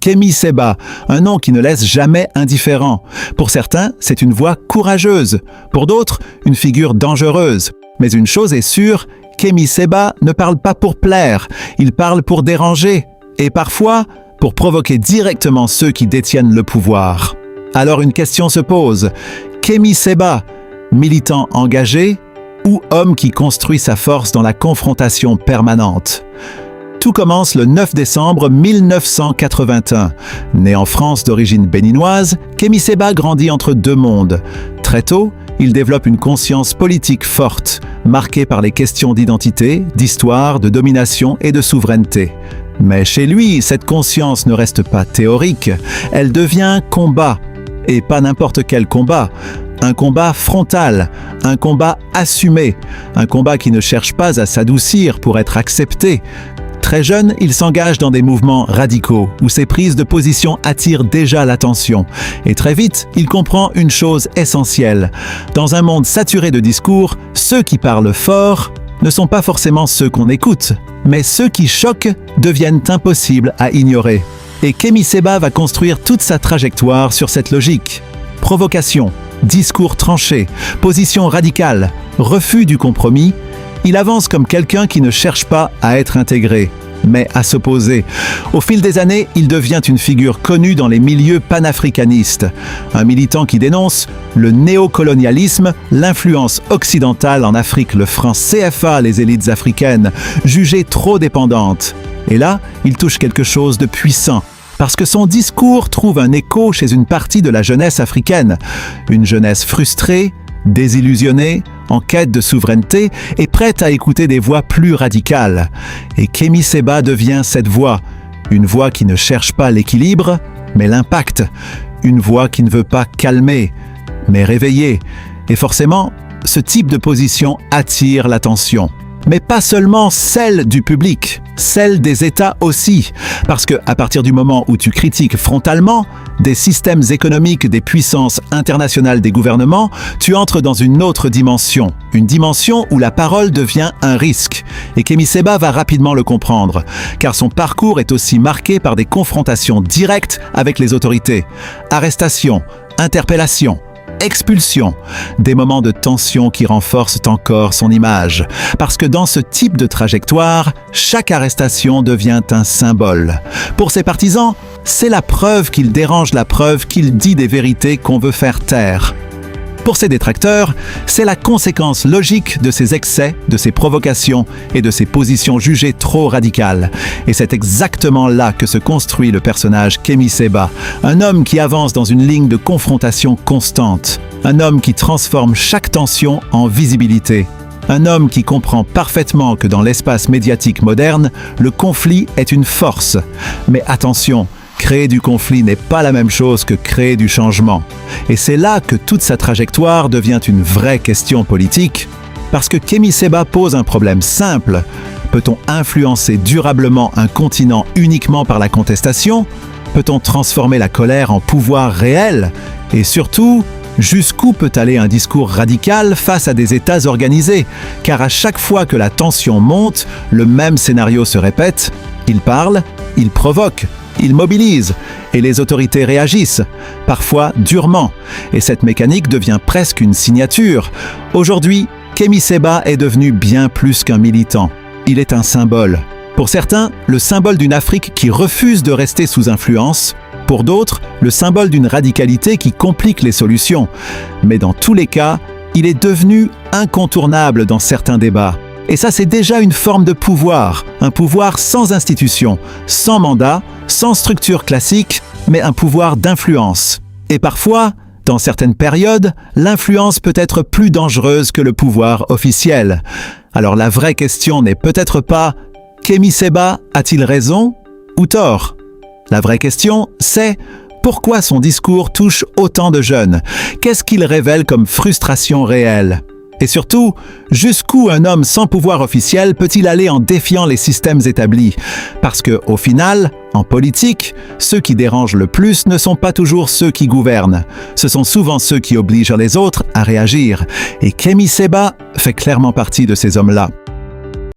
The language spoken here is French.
Kémy Séba, un nom qui ne laisse jamais indifférent. Pour certains, c'est une voix courageuse. Pour d'autres, une figure dangereuse. Mais une chose est sûre, Kémy Séba ne parle pas pour plaire, il parle pour déranger. Et parfois, pour provoquer directement ceux qui détiennent le pouvoir. Alors une question se pose. Kémy Séba, militant engagé ou homme qui construit sa force dans la confrontation permanente? Tout commence le 9 décembre 1981. Né en France d'origine béninoise, Kémy Séba grandit entre deux mondes. Très tôt, il développe une conscience politique forte, marquée par les questions d'identité, d'histoire, de domination et de souveraineté. Mais chez lui, cette conscience ne reste pas théorique, elle devient combat. Et pas n'importe quel combat. Un combat frontal, un combat assumé, un combat qui ne cherche pas à s'adoucir pour être accepté. Très jeune, il s'engage dans des mouvements radicaux, où ses prises de position attirent déjà l'attention. Et très vite, il comprend une chose essentielle. Dans un monde saturé de discours, ceux qui parlent fort ne sont pas forcément ceux qu'on écoute, mais ceux qui choquent deviennent impossibles à ignorer. Et Kémy Séba va construire toute sa trajectoire sur cette logique. Provocation, discours tranché, position radicale, refus du compromis, il avance comme quelqu'un qui ne cherche pas à être intégré, mais à s'opposer. Au fil des années, il devient une figure connue dans les milieux panafricanistes. Un militant qui dénonce le néocolonialisme, l'influence occidentale en Afrique, le franc CFA, les élites africaines, jugées trop dépendantes. Et là, il touche quelque chose de puissant. Parce que son discours trouve un écho chez une partie de la jeunesse africaine. Une jeunesse frustrée, désillusionnée, en quête de souveraineté et prête à écouter des voix plus radicales. Et Kémy Séba devient cette voix. Une voix qui ne cherche pas l'équilibre, mais l'impact. Une voix qui ne veut pas calmer, mais réveiller. Et forcément, ce type de position attire l'attention. Mais pas seulement celle du public, celle des États aussi. Parce qu'à partir du moment où tu critiques frontalement des systèmes économiques, des puissances internationales, des gouvernements, tu entres dans une autre dimension. Une dimension où la parole devient un risque. Et Kémy Séba va rapidement le comprendre, car son parcours est aussi marqué par des confrontations directes avec les autorités. Arrestations, interpellations, expulsion, des moments de tension qui renforcent encore son image. Parce que dans ce type de trajectoire, chaque arrestation devient un symbole. Pour ses partisans, c'est la preuve qu'il dérange la preuve qu'il dit des vérités qu'on veut faire taire. Pour ses détracteurs, c'est la conséquence logique de ses excès, de ses provocations et de ses positions jugées trop radicales. Et c'est exactement là que se construit le personnage Kémy Séba, un homme qui avance dans une ligne de confrontation constante, un homme qui transforme chaque tension en visibilité, un homme qui comprend parfaitement que dans l'espace médiatique moderne, le conflit est une force. Mais attention, créer du conflit n'est pas la même chose que créer du changement. Et c'est là que toute sa trajectoire devient une vraie question politique, parce que Kémy Séba pose un problème simple. Peut-on influencer durablement un continent uniquement par la contestation? Peut-on transformer la colère en pouvoir réel? Et surtout, jusqu'où peut aller un discours radical face à des États organisés? Car à chaque fois que la tension monte, le même scénario se répète. Il parle, il provoque, il mobilise, et les autorités réagissent, parfois durement. Et cette mécanique devient presque une signature. Aujourd'hui, Kémy Séba est devenu bien plus qu'un militant. Il est un symbole. Pour certains, le symbole d'une Afrique qui refuse de rester sous influence. Pour d'autres, le symbole d'une radicalité qui complique les solutions. Mais dans tous les cas, il est devenu incontournable dans certains débats. Et ça, c'est déjà une forme de pouvoir. Un pouvoir sans institution, sans mandat, sans structure classique, mais un pouvoir d'influence. Et parfois, dans certaines périodes, l'influence peut être plus dangereuse que le pouvoir officiel. Alors la vraie question n'est peut-être pas « Kémy Séba a-t-il raison ou tort ?» La vraie question, c'est pourquoi son discours touche autant de jeunes? Qu'est-ce qu'il révèle comme frustration réelle? Et surtout, jusqu'où un homme sans pouvoir officiel peut-il aller en défiant les systèmes établis? Parce que, au final, en politique, ceux qui dérangent le plus ne sont pas toujours ceux qui gouvernent. Ce sont souvent ceux qui obligent les autres à réagir. Et Kémy Séba fait clairement partie de ces hommes-là.